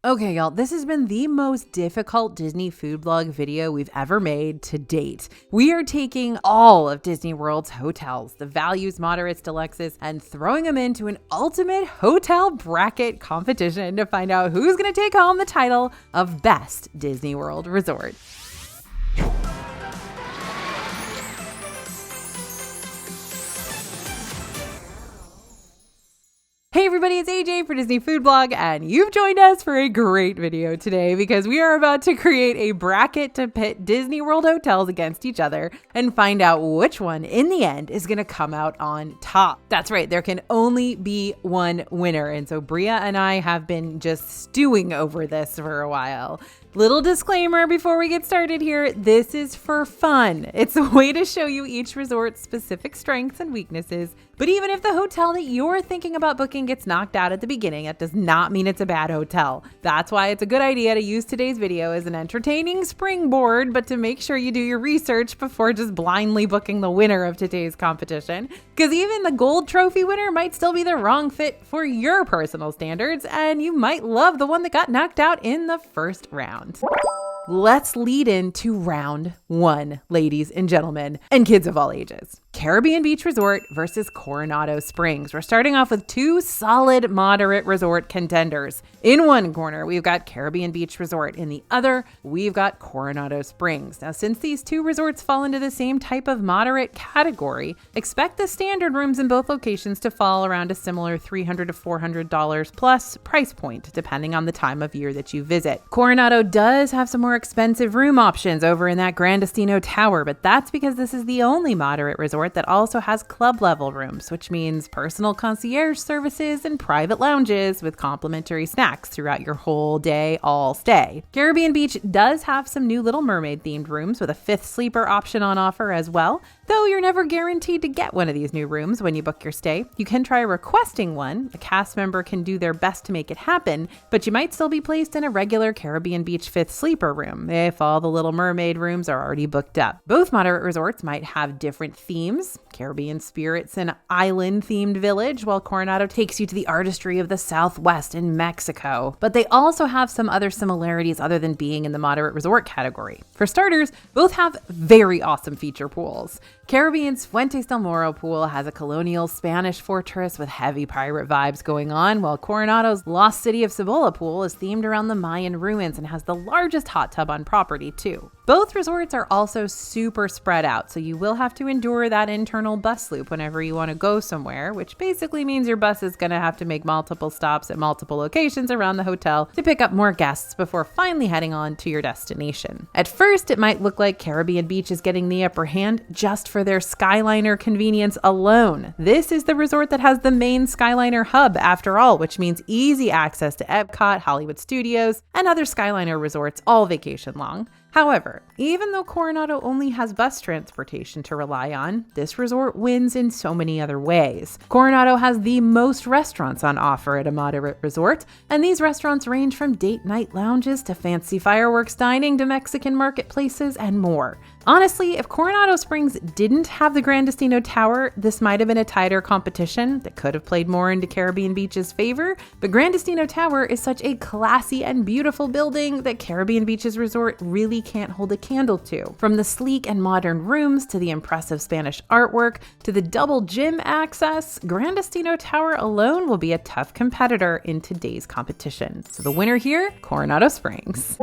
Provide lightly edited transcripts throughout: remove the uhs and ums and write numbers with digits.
Okay, y'all, this has been the most difficult Disney food blog video we've ever made to date. We are taking all of Disney World's hotels, the values, moderates, deluxes, and throwing them into an ultimate hotel bracket competition to find out who's going to take home the title of Best Disney World Resort. Hey everybody, it's AJ for Disney Food Blog, and you've joined us for a great video today because we are about to create a bracket to pit Disney World hotels against each other and find out which one in the end is going to come out on top. That's right, there can only be one winner, and so Bria and I have been just stewing over this for a while. Little disclaimer before we get started here, this is for fun. It's a way to show you each resort's specific strengths and weaknesses. But even if the hotel that you're thinking about booking gets knocked out at the beginning, that does not mean it's a bad hotel. That's why it's a good idea to use today's video as an entertaining springboard, but to make sure you do your research before just blindly booking the winner of today's competition. Because even the gold trophy winner might still be the wrong fit for your personal standards, and you might love the one that got knocked out in the first round. Let's lead into round one, ladies and gentlemen, and kids of all ages. Caribbean Beach Resort versus Coronado Springs. We're starting off with two solid moderate resort contenders. In one corner, we've got Caribbean Beach Resort. In the other, we've got Coronado Springs. Now, since these two resorts fall into the same type of moderate category, expect the standard rooms in both locations to fall around a similar $300 to $400 plus price point, depending on the time of year that you visit. Coronado does have some more expensive room options over in that Gran Destino Tower, but that's because this is the only moderate resort that also has club level rooms, which means personal concierge services and private lounges with complimentary snacks throughout your whole day, all stay. Caribbean Beach does have some new Little Mermaid themed rooms with a fifth sleeper option on offer as well. Though you're never guaranteed to get one of these new rooms when you book your stay, you can try requesting one. A cast member can do their best to make it happen, but you might still be placed in a regular Caribbean Beach fifth sleeper room if all the Little Mermaid rooms are already booked up. Both moderate resorts might have different themes. Caribbean Spirit's an island-themed village, while Coronado takes you to the artistry of the Southwest in Mexico. But they also have some other similarities other than being in the moderate resort category. For starters, both have very awesome feature pools. Caribbean's Fuentes del Moro pool has a colonial Spanish fortress with heavy pirate vibes going on, while Coronado's Lost City of Cibola pool is themed around the Mayan ruins and has the largest hot tub on property too. Both resorts are also super spread out, so you will have to endure that internal bus loop whenever you want to go somewhere, which basically means your bus is going to have to make multiple stops at multiple locations around the hotel to pick up more guests before finally heading on to your destination. At first, it might look like Caribbean Beach is getting the upper hand just for their Skyliner convenience alone. This is the resort that has the main Skyliner hub after all, which means easy access to Epcot, Hollywood Studios, and other Skyliner resorts all vacation long. However, even though Coronado only has bus transportation to rely on, this resort wins in so many other ways. Coronado has the most restaurants on offer at a moderate resort, and these restaurants range from date night lounges to fancy fireworks dining to Mexican marketplaces and more. Honestly, if Coronado Springs didn't have the Gran Destino Tower, this might have been a tighter competition that could have played more into Caribbean Beach's favor, but Gran Destino Tower is such a classy and beautiful building that Caribbean Beach's resort really can't hold a candle to. From the sleek and modern rooms to the impressive Spanish artwork to the double gym access, Gran Destino Tower alone will be a tough competitor in today's competition. So the winner here, Coronado Springs.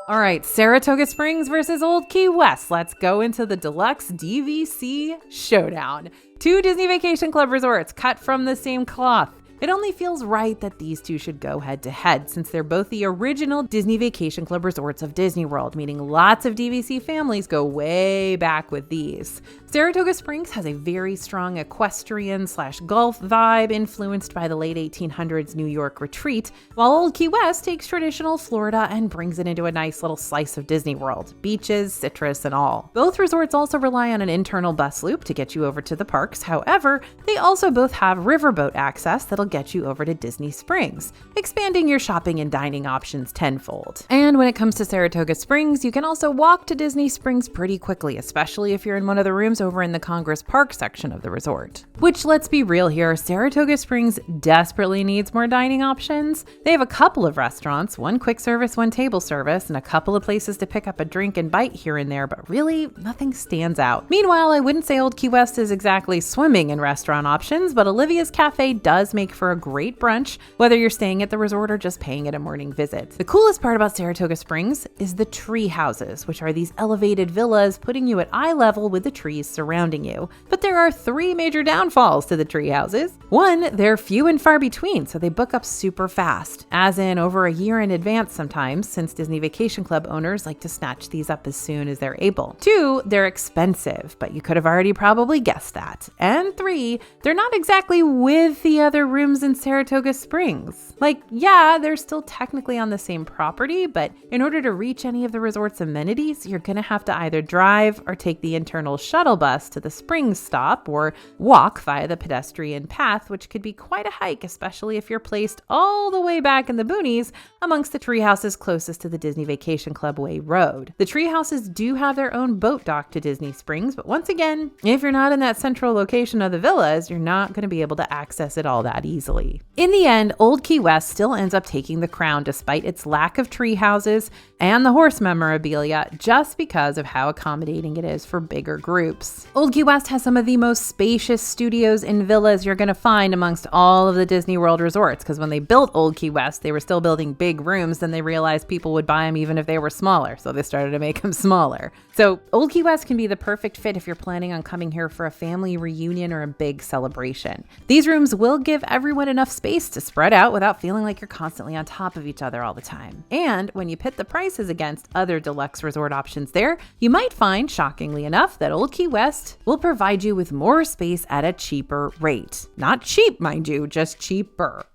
All right, Saratoga Springs versus Old Key West. Let's go into the Deluxe DVC showdown. Two Disney Vacation Club resorts cut from the same cloth. It only feels right that these two should go head to head since they're both the original Disney Vacation Club resorts of Disney World, meaning lots of DVC families go way back with these. Saratoga Springs has a very strong equestrian/golf vibe influenced by the late 1800s New York retreat, while Old Key West takes traditional Florida and brings it into a nice little slice of Disney World, beaches, citrus, and all. Both resorts also rely on an internal bus loop to get you over to the parks. However, they also both have riverboat access that'll get you over to Disney Springs, expanding your shopping and dining options tenfold. And when it comes to Saratoga Springs, you can also walk to Disney Springs pretty quickly, especially if you're in one of the rooms over in the Congress Park section of the resort. Which, let's be real here, Saratoga Springs desperately needs more dining options. They have a couple of restaurants, one quick service, one table service, and a couple of places to pick up a drink and bite here and there, but really nothing stands out. Meanwhile, I wouldn't say Old Key West is exactly swimming in restaurant options, but Olivia's Cafe does make for a great brunch, whether you're staying at the resort or just paying it a morning visit. The coolest part about Saratoga Springs is the tree houses, which are these elevated villas putting you at eye level with the trees surrounding you. But there are three major downfalls to the tree houses. One, they're few and far between, so they book up super fast, as in over a year in advance sometimes, since Disney Vacation Club owners like to snatch these up as soon as they're able. Two, they're expensive, but you could have already probably guessed that. And three, they're not exactly with the other rooms in Saratoga Springs. Like, yeah, they're still technically on the same property, but in order to reach any of the resort's amenities, you're gonna have to either drive or take the internal shuttle bus to the Springs stop or walk via the pedestrian path, which could be quite a hike, especially if you're placed all the way back in the boonies amongst the tree houses closest to the Disney Vacation Club Way Road. The tree houses do have their own boat dock to Disney Springs, but once again, if you're not in that central location of the villas, you're not going to be able to access it all that easily. In the end, Old Key West still ends up taking the crown despite its lack of tree houses and the horse memorabilia, just because of how accommodating it is for bigger groups. Old Key West has some of the most spacious studios and villas you're going to find amongst all of the Disney World resorts, because when they built Old Key West, they were still building big rooms, then they realized people would buy them even if they were smaller, so they started to make them smaller. So Old Key West can be the perfect fit if you're planning on coming here for a family reunion or a big celebration. These rooms will give everyone enough space to spread out without feeling like you're constantly on top of each other all the time. And when you pit the prices against other deluxe resort options there, you might find, shockingly enough, that Old Key West will provide you with more space at a cheaper rate. Not cheap, mind you, just cheaper.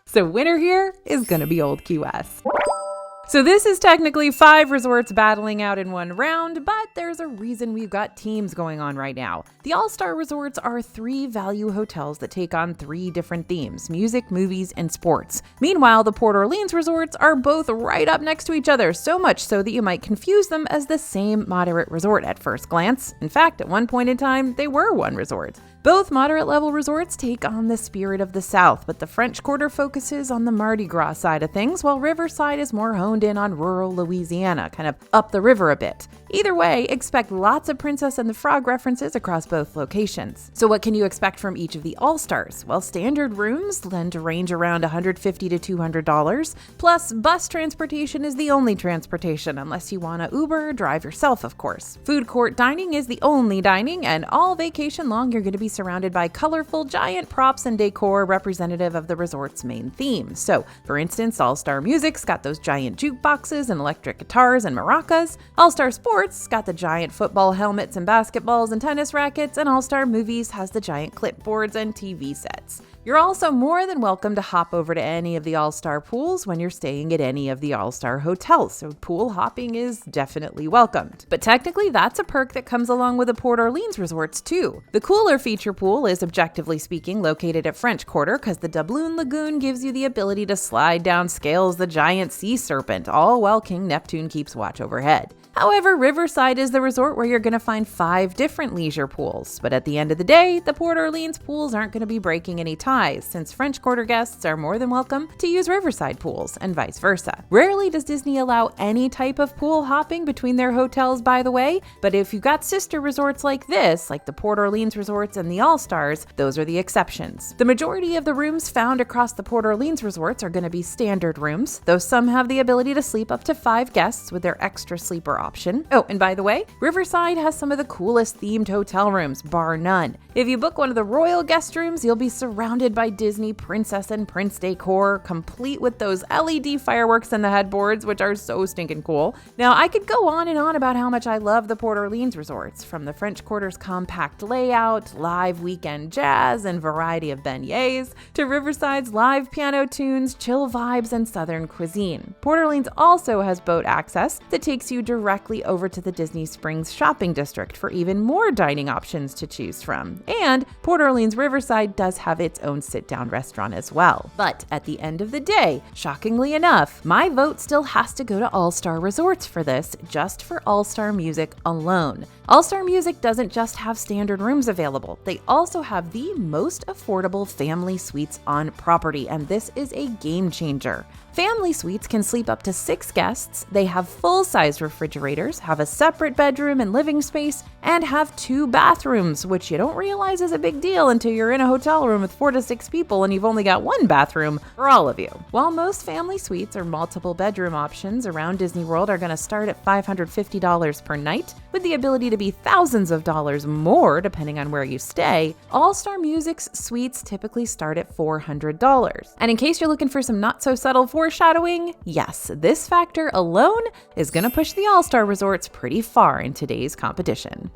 So winner here is gonna be Old Key West. So this is technically 5 resorts battling out in one round, but there's a reason we've got teams going on right now. The All-Star Resorts are 3 value hotels that take on 3 different themes: music, movies, and sports. Meanwhile, the Port Orleans Resorts are both right up next to each other, so much so that you might confuse them as the same moderate resort at first glance. In fact, at one point in time, they were one resort. Both moderate level resorts take on the spirit of the South, but the French Quarter focuses on the Mardi Gras side of things, while Riverside is more honed in on rural Louisiana, kind of up the river a bit. Either way, expect lots of Princess and the Frog references across both locations. So what can you expect from each of the All-Stars? Well, standard rooms tend to range around $150 to $200, plus bus transportation is the only transportation, unless you want to Uber or drive yourself, of course. Food court dining is the only dining, and all vacation long you're going to be surrounded by colorful giant props and decor representative of the resort's main theme. So, for instance, All-Star Music's got those giant jukeboxes and electric guitars and maracas. All-Star Sports got the giant football helmets and basketballs and tennis rackets, and All-Star Movies has the giant clipboards and TV sets. You're also more than welcome to hop over to any of the All-Star pools when you're staying at any of the All-Star hotels, so pool hopping is definitely welcomed. But technically, that's a perk that comes along with the Port Orleans resorts too. The cooler feature pool is, objectively speaking, located at French Quarter because the Doubloon Lagoon gives you the ability to slide down Scales the giant sea serpent, all while King Neptune keeps watch overhead. However, Riverside is the resort where you're going to find 5 different leisure pools, but at the end of the day, the Port Orleans pools aren't going to be breaking any ties, since French Quarter guests are more than welcome to use Riverside pools, and vice versa. Rarely does Disney allow any type of pool hopping between their hotels, by the way, but if you've got sister resorts like this, like the Port Orleans resorts and the All-Stars, those are the exceptions. The majority of the rooms found across the Port Orleans resorts are going to be standard rooms, though some have the ability to sleep up to 5 guests with their extra sleeper option. Oh, and by the way, Riverside has some of the coolest themed hotel rooms, bar none. If you book one of the royal guest rooms, you'll be surrounded by Disney princess and prince decor, complete with those LED fireworks and the headboards, which are so stinking cool. Now, I could go on and on about how much I love the Port Orleans resorts, from the French Quarter's compact layout, live weekend jazz, and variety of beignets, to Riverside's live piano tunes, chill vibes, and southern cuisine. Port Orleans also has boat access that takes you directly directly over to the Disney Springs shopping district for even more dining options to choose from. And Port Orleans Riverside does have its own sit-down restaurant as well. But at the end of the day, shockingly enough, my vote still has to go to All-Star Resorts for this, just for All-Star Music alone. All-Star Music doesn't just have standard rooms available, they also have the most affordable family suites on property, and this is a game changer. Family suites can sleep up to 6 guests, they have full-size refrigerators, have a separate bedroom and living space, and have 2 bathrooms, which you don't realize is a big deal until you're in a hotel room with 4 to 6 people and you've only got 1 bathroom for all of you. While most family suites or multiple bedroom options around Disney World are going to start at $550 per night, with the ability to be thousands of dollars more depending on where you stay, All-Star Music's suites typically start at $400. And in case you're looking for some not-so-subtle foreshadowing, yes, this factor alone is going to push the All-Star Resorts pretty far in today's competition.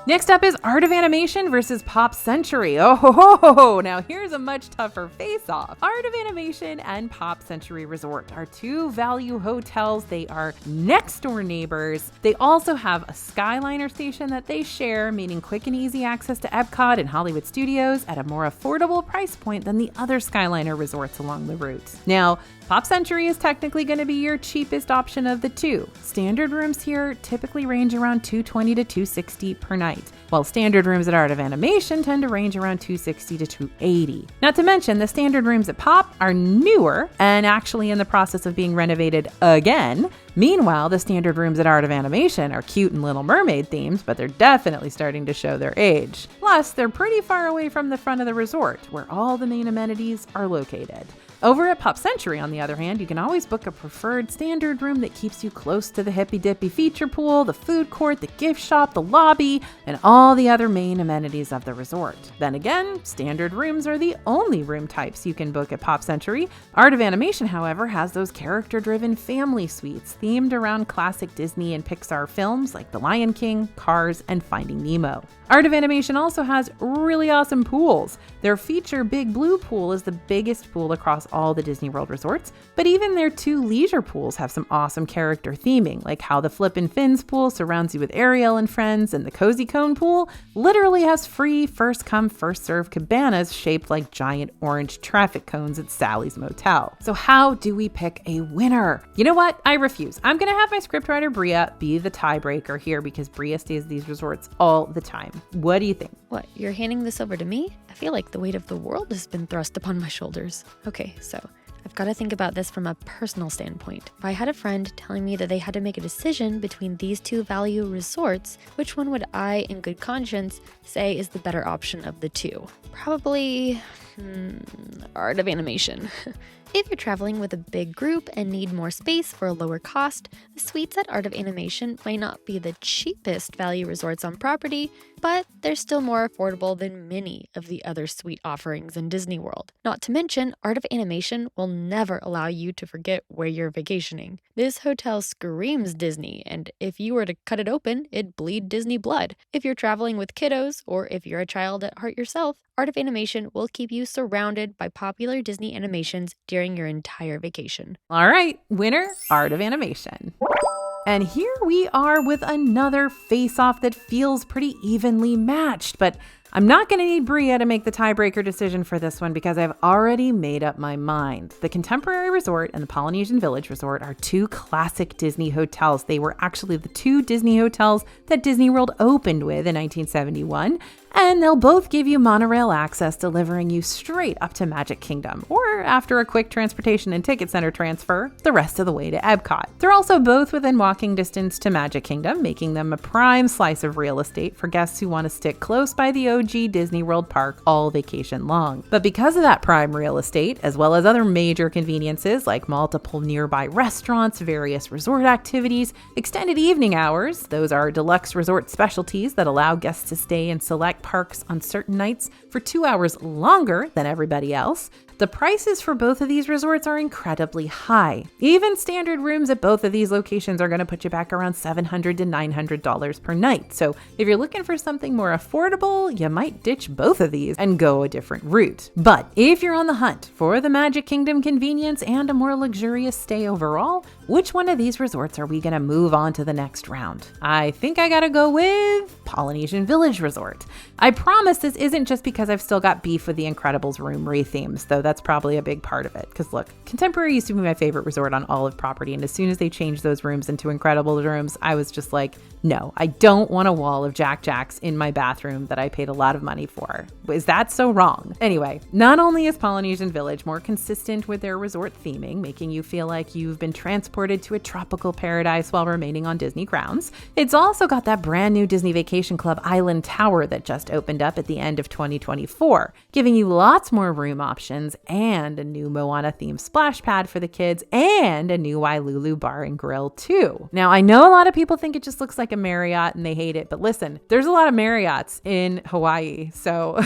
Next up is Art of Animation versus Pop Century. Oh ho ho ho ho! Now here's a much tougher face-off. Art of Animation and Pop Century Resort are 2 value hotels. They are next-door neighbors. They also have a Skyliner station that they share, meaning quick and easy access to Epcot and Hollywood Studios at a more affordable price point than the other Skyliner resorts along the route. Now, Pop Century is technically going to be your cheapest option of the 2. Standard rooms here typically range around $220 to $260 per night, while standard rooms at Art of Animation tend to range around $260 to $280. Not to mention, the standard rooms at Pop are newer and actually in the process of being renovated again. Meanwhile, the standard rooms at Art of Animation are cute and Little Mermaid themed, but they're definitely starting to show their age. Plus, they're pretty far away from the front of the resort, where all the main amenities are located. Over at Pop Century, on the other hand, you can always book a preferred standard room that keeps you close to the hippy-dippy feature pool, the food court, the gift shop, the lobby, and all the other main amenities of the resort. Then again, standard rooms are the only room types you can book at Pop Century. Art of Animation, however, has those character-driven family suites themed around classic Disney and Pixar films like The Lion King, Cars, and Finding Nemo. Art of Animation also has really awesome pools. Their feature Big Blue pool is the biggest pool across all the Disney World resorts, but even their 2 leisure pools have some awesome character theming, like how the Flippin' Fins pool surrounds you with Ariel and friends, and the Cozy Cone pool literally has free first-come, first-served cabanas shaped like giant orange traffic cones at Sally's Motel. So how do we pick a winner? You know what? I refuse. I'm gonna have my scriptwriter Bria be the tiebreaker here because Bria stays at these resorts all the time. What do you think? What, you're handing this over to me? I feel like the weight of the world has been thrust upon my shoulders. Okay, so I've got to think about this from a personal standpoint. If I had a friend telling me that they had to make a decision between these 2 value resorts, which one would I, in good conscience, say is the better option of the 2? Probably Art of Animation. If you're traveling with a big group and need more space for a lower cost, the suites at Art of Animation might not be the cheapest value resorts on property, but they're still more affordable than many of the other suite offerings in Disney World. Not to mention, Art of Animation will never allow you to forget where you're vacationing. This hotel screams Disney, and if you were to cut it open, it'd bleed Disney blood. If you're traveling with kiddos, or if you're a child at heart yourself, Art of Animation will keep you surrounded by popular Disney animations during your entire vacation. All right, winner, Art of Animation. And here we are with another face-off that feels pretty evenly matched, but I'm not going to need Bria to make the tiebreaker decision for this one because I've already made up my mind. The Contemporary Resort and the Polynesian Village Resort are 2 classic Disney hotels. They were actually the 2 Disney hotels that Disney World opened with in 1971, and they'll both give you monorail access, delivering you straight up to Magic Kingdom, or after a quick transportation and ticket center transfer, the rest of the way to Epcot. They're also both within walking distance to Magic Kingdom, making them a prime slice of real estate for guests who want to stick close by the OG Disney World park all vacation long. But because of that prime real estate, as well as other major conveniences like multiple nearby restaurants, various resort activities, extended evening hours, those are Deluxe resort specialties that allow guests to stay in select parks on certain nights for 2 hours longer than everybody else, the prices for both of these resorts are incredibly high. Even standard rooms at both of these locations are going to put you back around $700 to $900 per night. So if you're looking for something more affordable, you might ditch both of these and go a different route. But if you're on the hunt for the Magic Kingdom convenience and a more luxurious stay overall, Which one of these resorts are we gonna move on to the next round? I think I gotta go with Polynesian Village Resort. I promise this isn't just because I've still got beef with the Incredibles room re-themes, though that's probably a big part of it. Because look, Contemporary used to be my favorite resort on all of property, and as soon as they changed those rooms into Incredibles rooms, I was just like, no, I don't want a wall of Jack Jacks in my bathroom that I paid a lot of money for. Is that so wrong? Anyway, not only is Polynesian Village more consistent with their resort theming, making you feel like you've been transported to a tropical paradise while remaining on Disney grounds, it's also got that brand new Disney Vacation Club Island Tower that just opened up at the end of 2024, giving you lots more room options and a new Moana themed splash pad for the kids and a new Wailulu bar and grill too. Now, I know a lot of people think it just looks like a Marriott and they hate it, but listen, there's a lot of Marriotts in Hawaii, so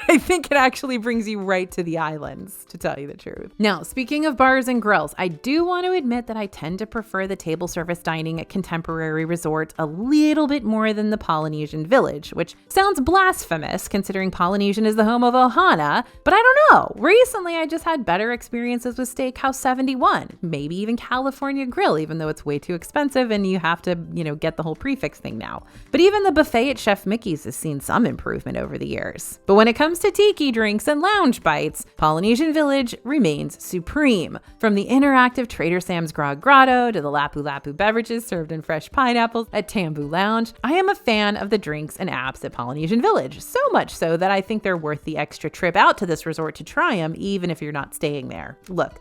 I think it actually brings you right to the islands, to tell you the truth. Now, speaking of bars and grills, I do want to admit that I tend to prefer the table service dining at Contemporary Resort a little bit more than the Polynesian Village, which sounds blasphemous considering Polynesian is the home of Ohana, but I don't know. Recently, I just had better experiences with Steakhouse 71, maybe even California Grill, even though it's way too expensive and you have to, get the whole prefix thing now. But even the buffet at Chef Mickey's has seen some improvement over the years. But when it comes to tiki drinks and lounge bites, Polynesian Village remains supreme. From the interactive Trader Sam's Grog Grotto to the Lapu Lapu beverages served in fresh pineapples at Tambu Lounge, I am a fan of the drinks and apps at Polynesian Village, so much so that I think they're worth the extra trip out to this resort to try them, even if you're not staying there. Look,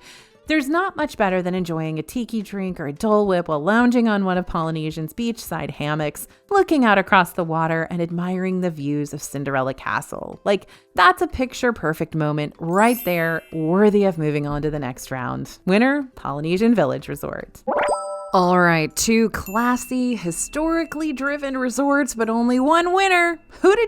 there's not much better than enjoying a tiki drink or a Dole Whip while lounging on one of Polynesian's beachside hammocks, looking out across the water and admiring the views of Cinderella Castle. Like, that's a picture-perfect moment right there, worthy of moving on to the next round. Winner, Polynesian Village Resort. All right, two classy, historically driven resorts, but only one winner. Who to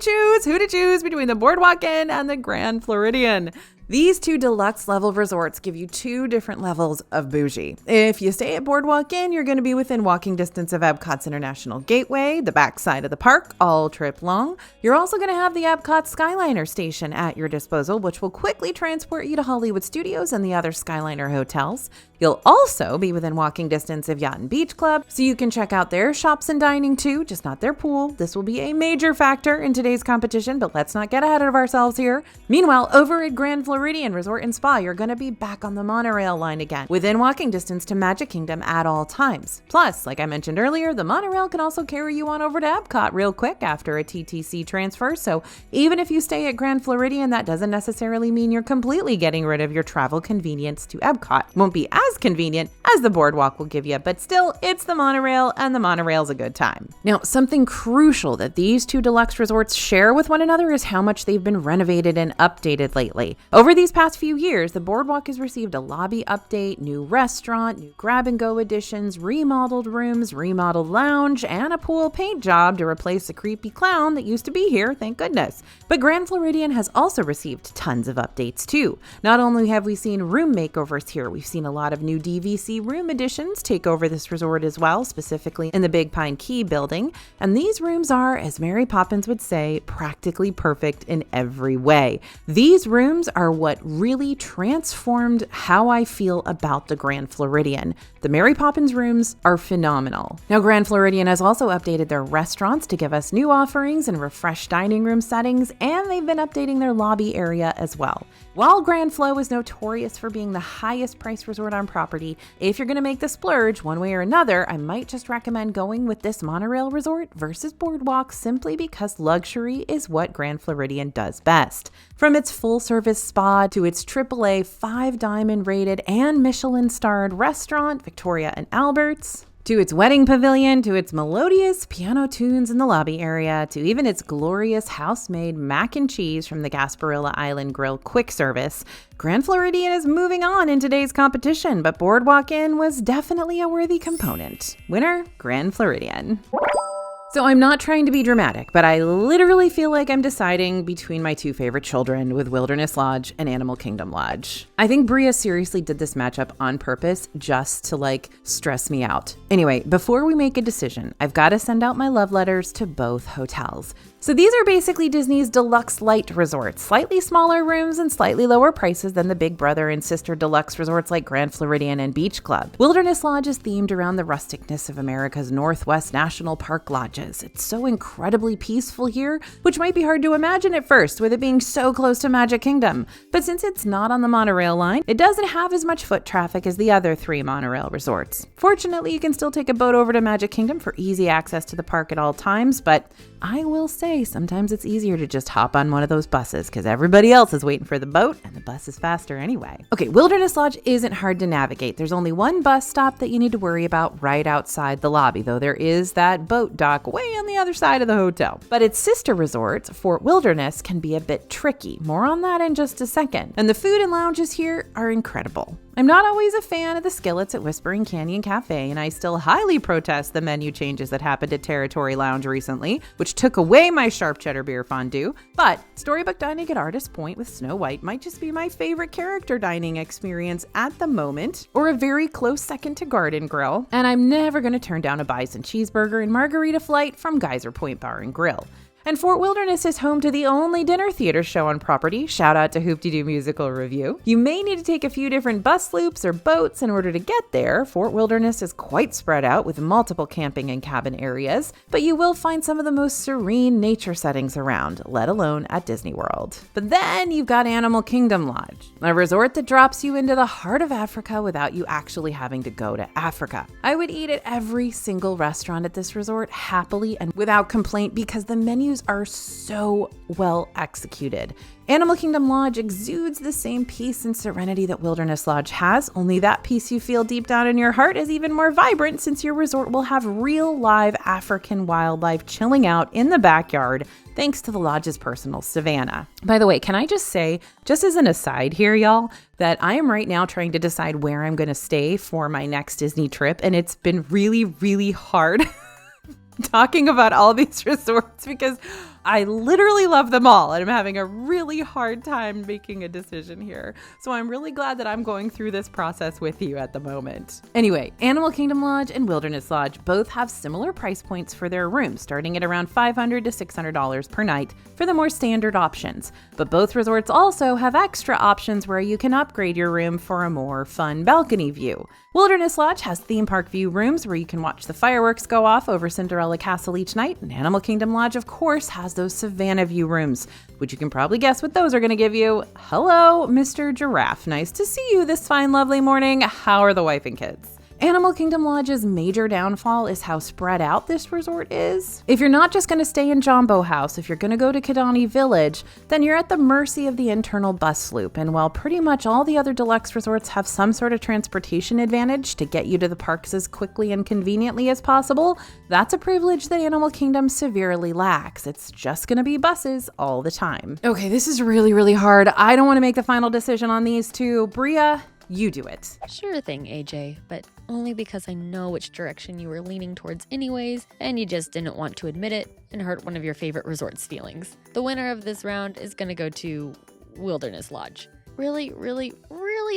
choose between the Boardwalk Inn and the Grand Floridian? These two deluxe level resorts give you two different levels of bougie. If you stay at Boardwalk Inn, you're going to be within walking distance of Epcot's International Gateway, the backside of the park, all trip long. You're also going to have the Epcot Skyliner station at your disposal, which will quickly transport you to Hollywood Studios and the other Skyliner hotels. You'll also be within walking distance of Yacht and Beach Club, so you can check out their shops and dining too, just not their pool. This will be a major factor in today's competition, but let's not get ahead of ourselves here. Meanwhile, over at Grand Floridian Resort and Spa, you're going to be back on the monorail line again, within walking distance to Magic Kingdom at all times. Plus, like I mentioned earlier, the monorail can also carry you on over to Epcot real quick after a TTC transfer, so even if you stay at Grand Floridian, that doesn't necessarily mean you're completely getting rid of your travel convenience to Epcot. Won't be as convenient as the boardwalk will give you, but still, it's the monorail, and the monorail's a good time. Now, something crucial that these two deluxe resorts share with one another is how much they've been renovated and updated lately. Over these past few years, the boardwalk has received a lobby update, new restaurant, new grab-and-go additions, remodeled rooms, remodeled lounge, and a pool paint job to replace the creepy clown that used to be here, thank goodness. But Grand Floridian has also received tons of updates too. Not only have we seen room makeovers here, we've seen a lot of new DVC room additions take over this resort as well, specifically in the Big Pine Key building. And these rooms are, as Mary Poppins would say, practically perfect in every way. These rooms are what really transformed how I feel about the Grand Floridian. The Mary Poppins rooms are phenomenal. Now, Grand Floridian has also updated their restaurants to give us new offerings and refreshed dining room settings, and they've been updating their lobby area as well. While Grand Flo is notorious for being the highest priced resort on property, if you're going to make the splurge one way or another, I might just recommend going with this monorail resort versus boardwalk simply because luxury is what Grand Floridian does best. From its full-service spa to its AAA 5-diamond rated and Michelin-starred restaurant, Victoria and Albert's, to its wedding pavilion, to its melodious piano tunes in the lobby area, to even its glorious house-made mac and cheese from the Gasparilla Island Grill quick service, Grand Floridian is moving on in today's competition, but Boardwalk Inn was definitely a worthy component. Winner, Grand Floridian. So I'm not trying to be dramatic, but I literally feel like I'm deciding between my two favorite children with Wilderness Lodge and Animal Kingdom Lodge. I think Bria seriously did this matchup on purpose just to stress me out. Anyway, before we make a decision, I've got to send out my love letters to both hotels. So these are basically Disney's Deluxe Light resorts, slightly smaller rooms and slightly lower prices than the big brother and sister Deluxe resorts like Grand Floridian and Beach Club. Wilderness Lodge is themed around the rusticness of America's Northwest National Park lodges. It's so incredibly peaceful here, which might be hard to imagine at first with it being so close to Magic Kingdom. But since it's not on the monorail line, it doesn't have as much foot traffic as the other 3 monorail resorts. Fortunately, you can still take a boat over to Magic Kingdom for easy access to the park at all times, but I will say sometimes it's easier to just hop on one of those buses because everybody else is waiting for the boat and the bus is faster anyway. Okay, Wilderness Lodge isn't hard to navigate. There's only one bus stop that you need to worry about right outside the lobby, though there is that boat dock way on the other side of the hotel. But its sister resorts, Fort Wilderness, can be a bit tricky. More on that in just a second. And the food and lounges here are incredible. I'm not always a fan of the skillets at Whispering Canyon Cafe, and I still highly protest the menu changes that happened at Territory Lounge recently, which took away my sharp cheddar beer fondue. But storybook dining at Artist Point with Snow White might just be my favorite character dining experience at the moment, or a very close second to Garden Grill. And I'm never going to turn down a bison cheeseburger and margarita flight from Geyser Point Bar and Grill. And Fort Wilderness is home to the only dinner theater show on property. Shout out to Hoop-Dee-Doo Musical Review. You may need to take a few different bus loops or boats in order to get there. Fort Wilderness is quite spread out with multiple camping and cabin areas, but you will find some of the most serene nature settings around, let alone at Disney World. But then you've got Animal Kingdom Lodge, a resort that drops you into the heart of Africa without you actually having to go to Africa. I would eat at every single restaurant at this resort happily and without complaint because the menus are so well executed. Animal Kingdom Lodge exudes the same peace and serenity that Wilderness Lodge has, only that peace you feel deep down in your heart is even more vibrant since your resort will have real live African wildlife chilling out in the backyard thanks to the lodge's personal savanna. By the way, can I just say, just as an aside here, y'all, that I am right now trying to decide where I'm going to stay for my next Disney trip, and it's been really, really hard talking about all these resorts because I literally love them all and I'm having a really hard time making a decision here. So I'm really glad that I'm going through this process with you at the moment. Anyway, Animal Kingdom Lodge and Wilderness Lodge both have similar price points for their rooms, starting at around $500 to $600 per night for the more standard options. But both resorts also have extra options where you can upgrade your room for a more fun balcony view. Wilderness Lodge has theme park view rooms where you can watch the fireworks go off over Cinderella Castle each night, and Animal Kingdom Lodge, of course, has those Savannah view rooms, which you can probably guess what those are going to give you. Hello, Mr. Giraffe. Nice to see you this fine, lovely morning. How are the wife and kids? Animal Kingdom Lodge's major downfall is how spread out this resort is. If you're not just going to stay in Jumbo House, if you're going to go to Kidani Village, then you're at the mercy of the internal bus loop. And while pretty much all the other deluxe resorts have some sort of transportation advantage to get you to the parks as quickly and conveniently as possible, that's a privilege that Animal Kingdom severely lacks. It's just going to be buses all the time. Okay, this is really, really hard. I don't want to make the final decision on these two. Bria, you do it. Sure thing, AJ, but only because I know which direction you were leaning towards anyways, and you just didn't want to admit it and hurt one of your favorite resort's feelings. The winner of this round is gonna go to Wilderness Lodge. Really,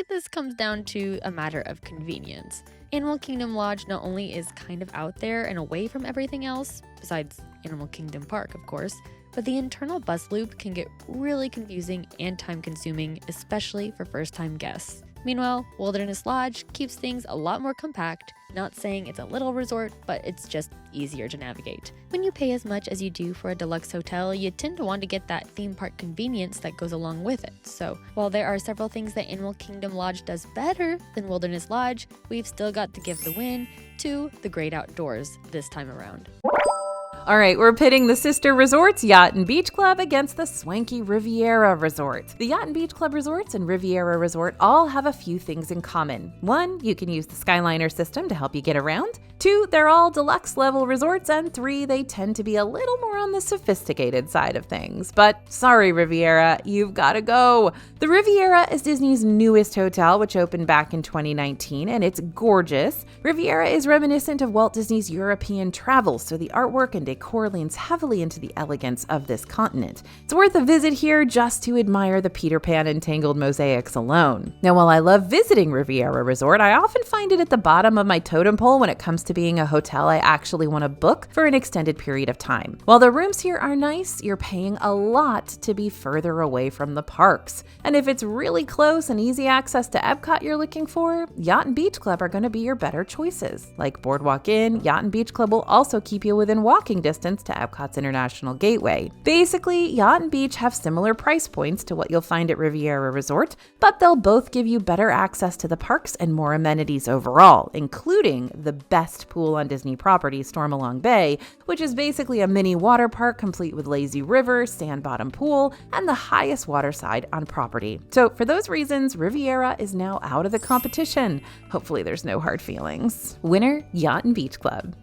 this comes down to a matter of convenience. Animal Kingdom Lodge not only is kind of out there and away from everything else, besides Animal Kingdom Park, of course, but the internal bus loop can get really confusing and time-consuming, especially for first-time guests. Meanwhile, Wilderness Lodge keeps things a lot more compact, not saying it's a little resort, but it's just easier to navigate. When you pay as much as you do for a deluxe hotel, you tend to want to get that theme park convenience that goes along with it. So, while there are several things that Animal Kingdom Lodge does better than Wilderness Lodge, we've still got to give the win to the great outdoors this time around. All right, we're pitting the sister resorts, Yacht and Beach Club, against the swanky Riviera Resort. The Yacht and Beach Club resorts and Riviera Resort all have a few things in common. 1, you can use the Skyliner system to help you get around. 2, they're all deluxe level resorts. And 3, they tend to be a little more on the sophisticated side of things. But sorry, Riviera, you've got to go. The Riviera is Disney's newest hotel, which opened back in 2019, and it's gorgeous. Riviera is reminiscent of Walt Disney's European travels, so the artwork and decor leans heavily into the elegance of this continent. It's worth a visit here just to admire the Peter Pan and Tangled mosaics alone. Now, while I love visiting Riviera Resort, I often find it at the bottom of my totem pole when it comes to being a hotel I actually want to book for an extended period of time. While the rooms here are nice, you're paying a lot to be further away from the parks. And if it's really close and easy access to Epcot you're looking for, Yacht and Beach Club are going to be your better choices. Like Boardwalk Inn, Yacht and Beach Club will also keep you within walking distance to Epcot's International Gateway. Basically, Yacht and Beach have similar price points to what you'll find at Riviera Resort, but they'll both give you better access to the parks and more amenities overall, including the best pool on Disney property, Stormalong Bay, which is basically a mini water park complete with lazy river, sand bottom pool, and the highest water side on property. So for those reasons, Riviera is now out of the competition. Hopefully there's no hard feelings. Winner, Yacht and Beach Club.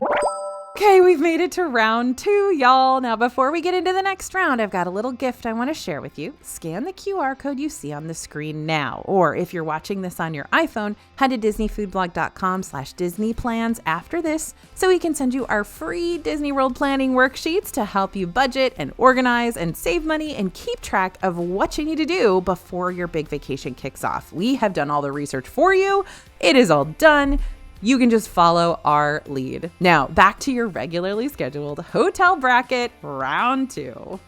Okay, we've made it to round 2, y'all. Now, before we get into the next round, I've got a little gift I want to share with you. Scan the QR code you see on the screen now, or if you're watching this on your iPhone, head to disneyfoodblog.com/DisneyPlans after this so we can send you our free Disney World planning worksheets to help you budget and organize and save money and keep track of what you need to do before your big vacation kicks off. We have done all the research for you. It is all done. You can just follow our lead. Now, back to your regularly scheduled hotel bracket, round 2.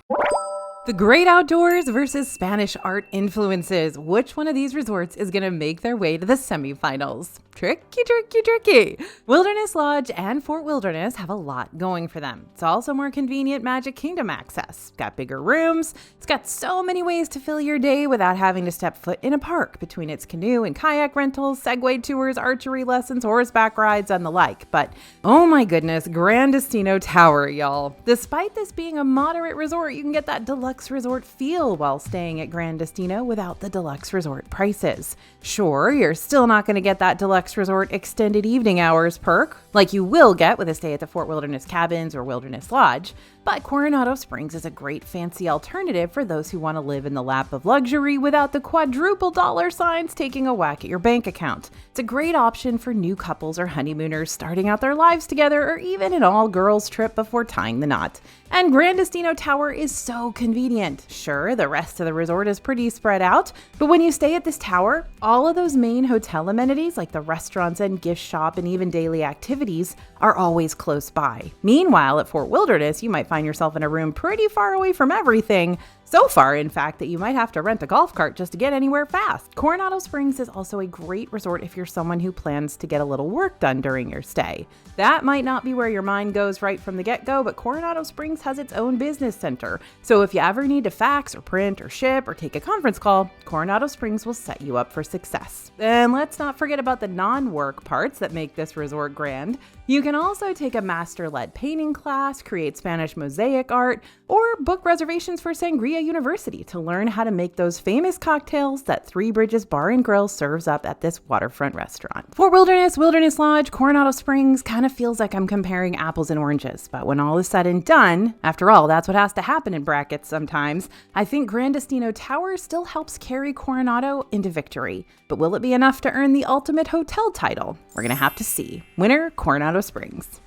The great outdoors versus Spanish art influences. Which one of these resorts is going to make their way to the semifinals? Tricky, tricky, tricky. Wilderness Lodge and Fort Wilderness have a lot going for them. It's also more convenient Magic Kingdom access. Got bigger rooms. It's got so many ways to fill your day without having to step foot in a park between its canoe and kayak rentals, Segway tours, archery lessons, horseback rides, and the like. But oh my goodness, Gran Destino Tower, y'all. Despite this being a moderate resort, you can get that deluxe resort feel while staying at Gran Destino without the deluxe resort prices. Sure, you're still not going to get that deluxe resort extended evening hours perk like you will get with a stay at the Fort Wilderness Cabins or Wilderness Lodge, but Coronado Springs is a great fancy alternative for those who want to live in the lap of luxury without the quadruple dollar signs taking a whack at your bank account. It's a great option for new couples or honeymooners starting out their lives together, or even an all-girls trip before tying the knot. And Gran Destino Tower is so convenient. Sure, the rest of the resort is pretty spread out, but when you stay at this tower, all of those main hotel amenities like the restaurants and gift shop and even daily activities are always close by. Meanwhile, at Fort Wilderness, you might find yourself in a room pretty far away from everything. So far, in fact, that you might have to rent a golf cart just to get anywhere fast. Coronado Springs is also a great resort if you're someone who plans to get a little work done during your stay. That might not be where your mind goes right from the get-go, but Coronado Springs has its own business center. So if you ever need to fax or print or ship or take a conference call, Coronado Springs will set you up for success. And let's not forget about the non-work parts that make this resort grand. You can also take a master-led painting class, create Spanish mosaic art, or book reservations for Sangria University to learn how to make those famous cocktails that Three Bridges Bar and Grill serves up at this waterfront restaurant. Fort Wilderness, Wilderness Lodge, Coronado Springs kind of feels like I'm comparing apples and oranges, but when all is said and done, after all, that's what has to happen in brackets sometimes, I think Gran Destino Tower still helps carry Coronado into victory. But will it be enough to earn the ultimate hotel title? We're gonna have to see. Winner, Coronado Springs.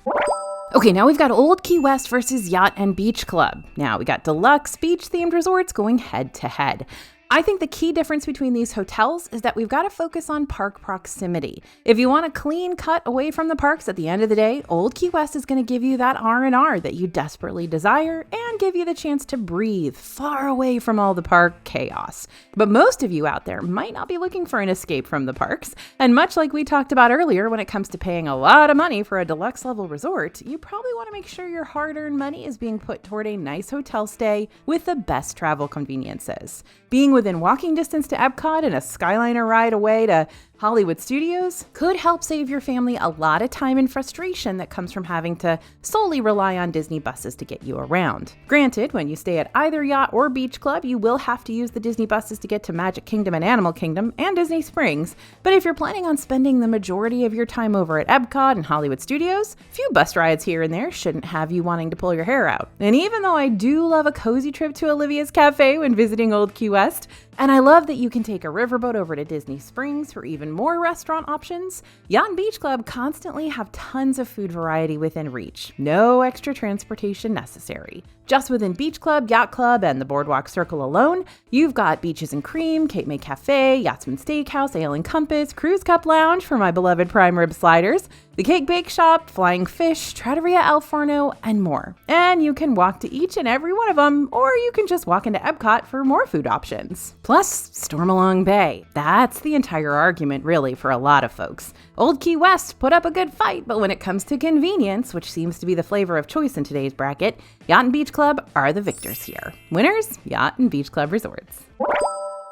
Okay, now we've got Old Key West versus Yacht and Beach Club. Now we got deluxe beach-themed resorts going head to head. I think the key difference between these hotels is that we've got to focus on park proximity. If you want a clean cut away from the parks at the end of the day, Old Key West is going to give you that R&R that you desperately desire and give you the chance to breathe far away from all the park chaos. But most of you out there might not be looking for an escape from the parks. And much like we talked about earlier, when it comes to paying a lot of money for a deluxe level resort, you probably want to make sure your hard-earned money is being put toward a nice hotel stay with the best travel conveniences. Being within walking distance to Epcot and a Skyliner ride away to Hollywood Studios could help save your family a lot of time and frustration that comes from having to solely rely on Disney buses to get you around. Granted, when you stay at either Yacht or Beach Club, you will have to use the Disney buses to get to Magic Kingdom and Animal Kingdom and Disney Springs, but if you're planning on spending the majority of your time over at Epcot and Hollywood Studios, a few bus rides here and there shouldn't have you wanting to pull your hair out. And even though I do love a cozy trip to Olivia's Cafe when visiting Old Key West, and I love that you can take a riverboat over to Disney Springs for even even more restaurant options, Yacht and Beach Club constantly have tons of food variety within reach. No extra transportation necessary. Just within Beach Club, Yacht Club, and the Boardwalk Circle alone, you've got Beaches and Cream, Cape May Cafe, Yachtsman Steakhouse, Ale and Compass, Cruise Cup Lounge for my beloved prime rib sliders, the Cake Bake Shop, Flying Fish, Trattoria El Forno, and more. And you can walk to each and every one of them, or you can just walk into Epcot for more food options. Plus, Stormalong Bay. That's the entire argument, really, for a lot of folks. Old Key West put up a good fight, but when it comes to convenience, which seems to be the flavor of choice in today's bracket, Yacht and Beach Club are the victors here. Winners, Yacht and Beach Club Resorts.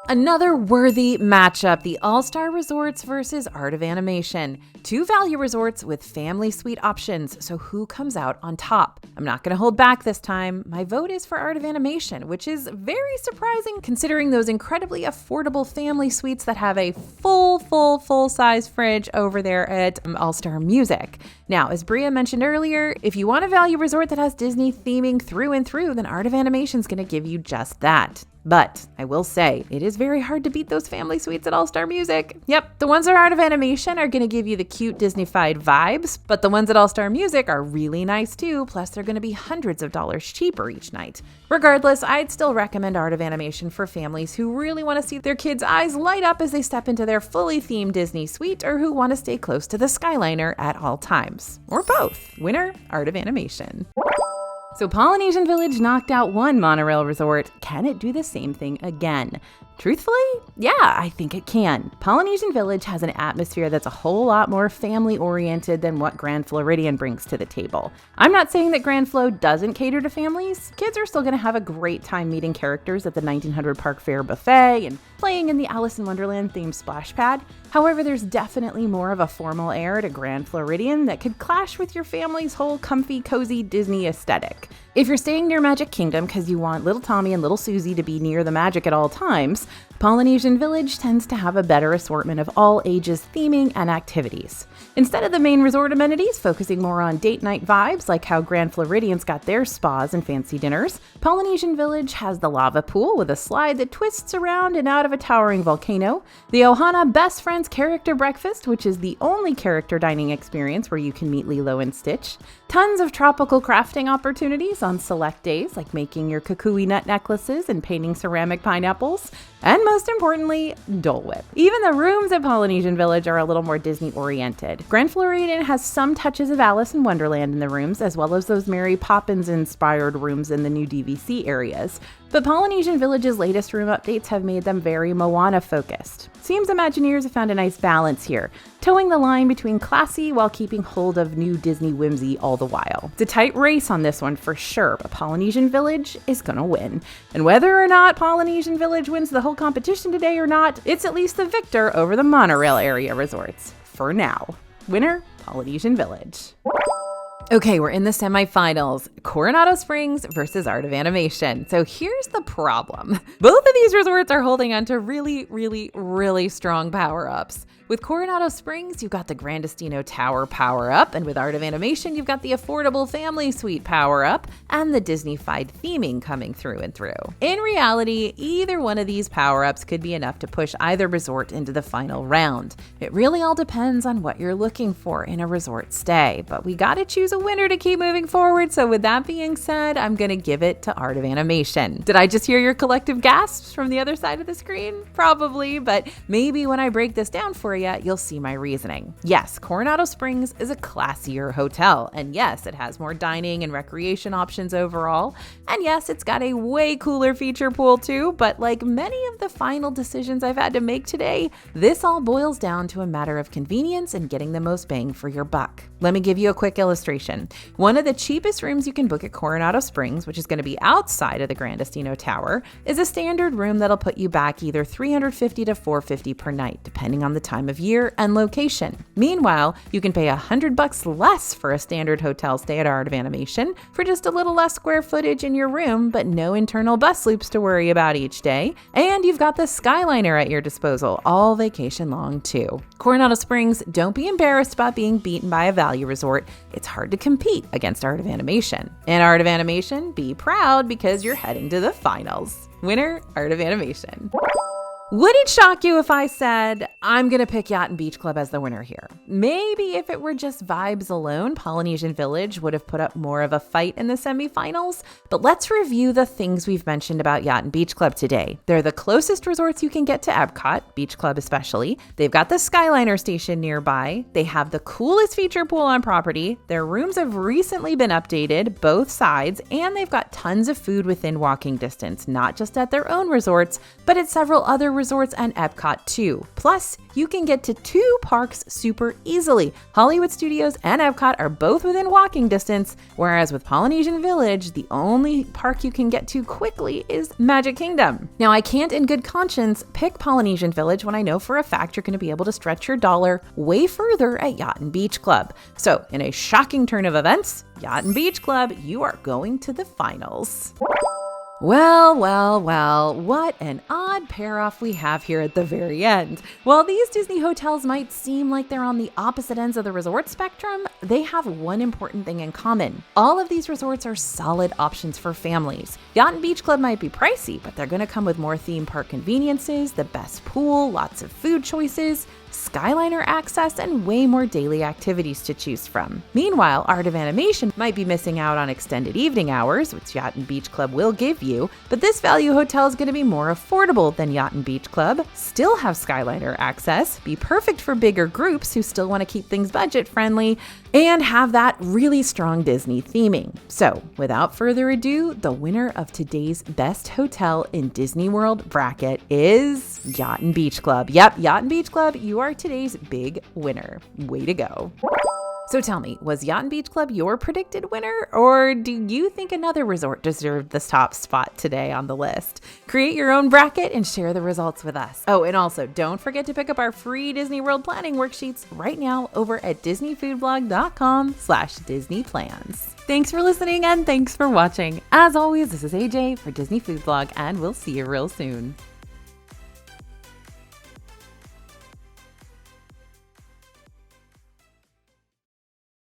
Another worthy matchup, the All-Star Resorts versus Art of Animation. Two value resorts with family suite options, so who comes out on top? I'm not going to hold back this time. My vote is for Art of Animation, which is very surprising considering those incredibly affordable family suites that have a full-size fridge over there at All-Star Music. Now, as Bria mentioned earlier, if you want a value resort that has Disney theming through and through, then Art of Animation is going to give you just that. But I will say, it is very hard to beat those family suites at All-Star Music. Yep, the ones at Art of Animation are going to give you the cute Disney-fied vibes, but the ones at All-Star Music are really nice too, plus they're going to be hundreds of dollars cheaper each night. Regardless, I'd still recommend Art of Animation for families who really want to see their kids' eyes light up as they step into their fully themed Disney suite or who want to stay close to the Skyliner at all times. Or both. Winner, Art of Animation. So Polynesian Village knocked out one monorail resort. Can it do the same thing again? Truthfully, yeah, I think it can. Polynesian Village has an atmosphere that's a whole lot more family-oriented than what Grand Floridian brings to the table. I'm not saying that Grand Flo doesn't cater to families. Kids are still going to have a great time meeting characters at the 1900 Park Fair buffet and playing in the Alice in Wonderland themed splash pad. However, there's definitely more of a formal air to Grand Floridian that could clash with your family's whole comfy, cozy Disney aesthetic. If you're staying near Magic Kingdom because you want little Tommy and little Susie to be near the magic at all times, Polynesian Village tends to have a better assortment of all ages theming and activities. Instead of the main resort amenities focusing more on date night vibes like how Grand Floridian's got their spas and fancy dinners, Polynesian Village has the lava pool with a slide that twists around and out of a towering volcano, the Ohana Best Friends Character Breakfast, which is the only character dining experience where you can meet Lilo and Stitch, tons of tropical crafting opportunities on select days like making your kukui nut necklaces and painting ceramic pineapples, and most importantly, Dole Whip. Even the rooms at Polynesian Village are a little more Disney-oriented. Grand Floridian has some touches of Alice in Wonderland in the rooms, as well as those Mary Poppins-inspired rooms in the new DVC areas. But Polynesian Village's latest room updates have made them very Moana-focused. Seems Imagineers have found a nice balance here, towing the line between classy while keeping hold of new Disney whimsy all the while. It's a tight race on this one for sure, but Polynesian Village is gonna win. And whether or not Polynesian Village wins the whole competition today or not, it's at least the victor over the monorail area resorts. For now. Winner, Polynesian Village. Okay, we're in the semifinals. Coronado Springs versus Art of Animation. So here's the problem. Both of these resorts are holding on to really strong power-ups. With Coronado Springs, you've got the Grandestino Tower power-up, and with Art of Animation, you've got the affordable family suite power-up and the Disney-fied theming coming through and through. In reality, either one of these power-ups could be enough to push either resort into the final round. It really all depends on what you're looking for in a resort stay, but we gotta choose a winner to keep moving forward, so with that being said, I'm gonna give it to Art of Animation. Did I just hear your collective gasps from the other side of the screen? Probably, but maybe when I break this down for you, you'll see my reasoning. Yes, Coronado Springs is a classier hotel, and yes, it has more dining and recreation options overall, and yes, it's got a way cooler feature pool too, but like many of the final decisions I've had to make today, this all boils down to a matter of convenience and getting the most bang for your buck. Let me give you a quick illustration. One of the cheapest rooms you can book at Coronado Springs, which is going to be outside of the Grandestino Tower, is a standard room that'll put you back either $350 to $450 per night, depending on the time of year and location. Meanwhile, you can pay $100 less for a standard hotel stay at Art of Animation for just a little less square footage in your room, but no internal bus loops to worry about each day. And you've got the Skyliner at your disposal all vacation long too. Coronado Springs, don't be embarrassed about being beaten by a value resort. It's hard to compete against Art of Animation. And Art of Animation, be proud because you're heading to the finals. Winner, Art of Animation. Would it shock you if I said, I'm going to pick Yacht and Beach Club as the winner here? Maybe if it were just vibes alone, Polynesian Village would have put up more of a fight in the semifinals. But let's review the things we've mentioned about Yacht and Beach Club today. They're the closest resorts you can get to Epcot, Beach Club especially. They've got the Skyliner station nearby. They have the coolest feature pool on property. Their rooms have recently been updated, both sides, and they've got tons of food within walking distance, not just at their own resorts, but at several other resorts and Epcot too. Plus, you can get to 2 parks super easily. Hollywood Studios and Epcot are both within walking distance, whereas with Polynesian Village, the only park you can get to quickly is Magic Kingdom. Now, I can't in good conscience pick Polynesian Village when I know for a fact you're going to be able to stretch your dollar way further at Yacht and Beach Club. So, in a shocking turn of events, Yacht and Beach Club, you are going to the finals. Well, what an odd pair-off we have here at the very end. While these Disney hotels might seem like they're on the opposite ends of the resort spectrum, they have one important thing in common. All of these resorts are solid options for families. Yacht and Beach Club might be pricey, but they're going to come with more theme park conveniences, the best pool, lots of food choices, Skyliner access, and way more daily activities to choose from. Meanwhile, Art of Animation might be missing out on extended evening hours, which Yacht and Beach Club will give you, but this value hotel is going to be more affordable than Yacht and Beach Club, still have Skyliner access, be perfect for bigger groups who still want to keep things budget friendly, and have that really strong Disney theming. So, without further ado, the winner of today's best hotel in Disney World bracket is Yacht and Beach Club. Yep, Yacht and Beach Club, you are today's big winner. Way to go. So tell me, was Yacht and Beach Club your predicted winner, or do you think another resort deserved this top spot today on the list? Create your own bracket and share the results with us. Oh, and also don't forget to pick up our free Disney World planning worksheets right now over at disneyfoodblog.com/disneyplans. Thanks for listening and thanks for watching. As always, this is AJ for Disney Food Blog, and we'll see you real soon.